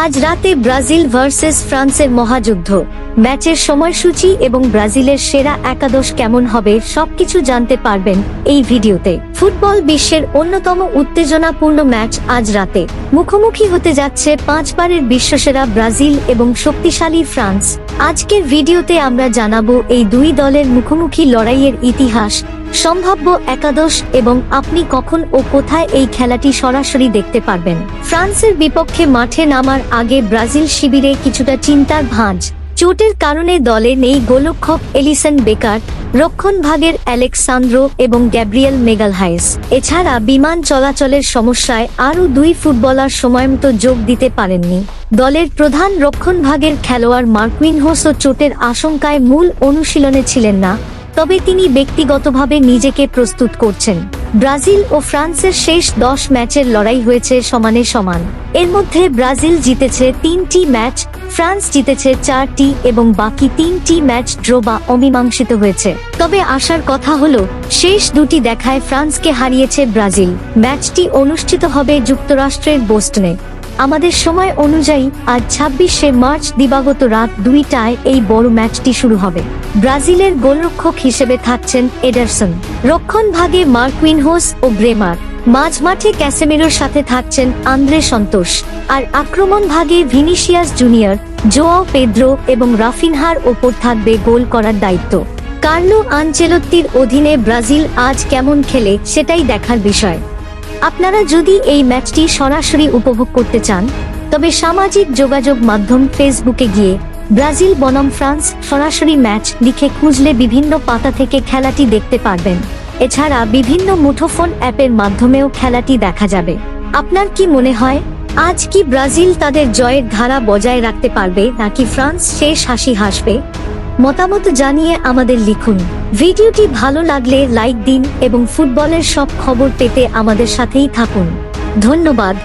আজ রাতে Brazil versus ফ্রান্সের মহাযুদ্ধ, ম্যাচের সময়সূচি এবং ব্রাজিলের সেরা একাদশ কেমন হবে সবকিছু জানতে পারবেন এই ভিডিওতে। ফুটবল বিশ্বের অন্যতম উত্তেজনাপূর্ণ ম্যাচ আজ রাতে। মুখোমুখি হতে যাচ্ছে 5 বারের বিশ্বসেরা ব্রাজিল এবং শক্তিশালী ফ্রান্স। আজকের ভিডিওতে আমরা জানাবো এই দুই দলের মুখোমুখি লড়াইয়ের ইতিহাস, সম্ভাব্য একাদশ এবং আপনি কখন ও কোথায় এই খেলাটি সরাসরি দেখতে পারবেন। ফ্রান্সের বিপক্ষে মাঠে নামার আগে ব্রাজিল শিবিরে কিছুটা চিন্তার ভাঁজ। চোটের কারণে দলে নেই গোলরক্ষক এলিসন বেকার, রক্ষণভাগের আলেক্সান্দ্রো এবং গ্যাব্রিয়েল মেগালহাইস। এছাড়া বিমান চলাচলের সমস্যায় আরও 2 ফুটবলার সময়মতো যোগ দিতে পারেননি। দলের প্রধান রক্ষণভাগের খেলোয়াড় মার্কুইনহোসও চোটের আশঙ্কায় মূল অনুশীলনে ছিলেন না, তবে তিনি ব্যক্তিগতভাবে নিজেকে প্রস্তুত করছেন। ব্রাজিল ও ফ্রান্সের শেষ 10 ম্যাচের লড়াই হয়েছে সমানে সমান। এর মধ্যে ব্রাজিল জিতেছে 3টি ম্যাচ, ফ্রান্স জিতেছে 4টি এবং বাকি 3টি ম্যাচ ড্র বা অমীমাংসিত হয়েছে। তবে আশার কথা হলো শেষ 2টি দেখায় ফ্রান্সকে হারিয়েছে ব্রাজিল। ম্যাচটি অনুষ্ঠিত হবে যুক্তরাষ্ট্রের বোস্টনে। আমাদের সময় অনুযায়ী আজ 26শে মার্চ দিবাগত রাত 2টায় এই বড় ম্যাচটি শুরু হবে। ব্রাজিলের গোলরক্ষক হিসেবে থাকছেন এডারসন, রক্ষণভাগে মার্কুইনহোস ও ব্রেমার, মাঝমাঠে ক্যাসেমিরোর সাথে থাকছেন আন্দ্রে সন্তোষ, আর আক্রমণ ভাগে ভিনিসিয়াস জুনিয়র, জোয়াও পেদ্রো এবং রাফিনহার ওপর থাকবে গোল করার দায়িত্ব। কার্লো আনচেলত্তির অধীনে ব্রাজিল আজ কেমন খেলে সেটাই দেখার বিষয়। আপনারা যদি এই ম্যাচটি সরাসরি উপভোগ করতে চান তবে সামাজিক যোগাযোগ মাধ্যম ফেসবুকে গিয়ে ব্রাজিল বনাম ফ্রান্স সরাসরি ম্যাচ লিখে খুঁজলে বিভিন্ন পাতা থেকে খেলাটি দেখতে পারবেন। এছাড়া বিভিন্ন মুঠোফোন অ্যাপের মাধ্যমেও খেলাটি দেখা যাবে। আপনার কি মনে হয়, আজ কি ব্রাজিল তাদের জয়ের ধারা বজায় রাখতে পারবে নাকি ফ্রান্স শেষ হাসি হাসবে? মতামত জানিয়ে আমাদের লিখুন। ভিডিওটি ভালো লাগলে লাইক দিন এবং ফুটবলের সব খবর পেতে আমাদের সাথেই থাকুন। ধন্যবাদ।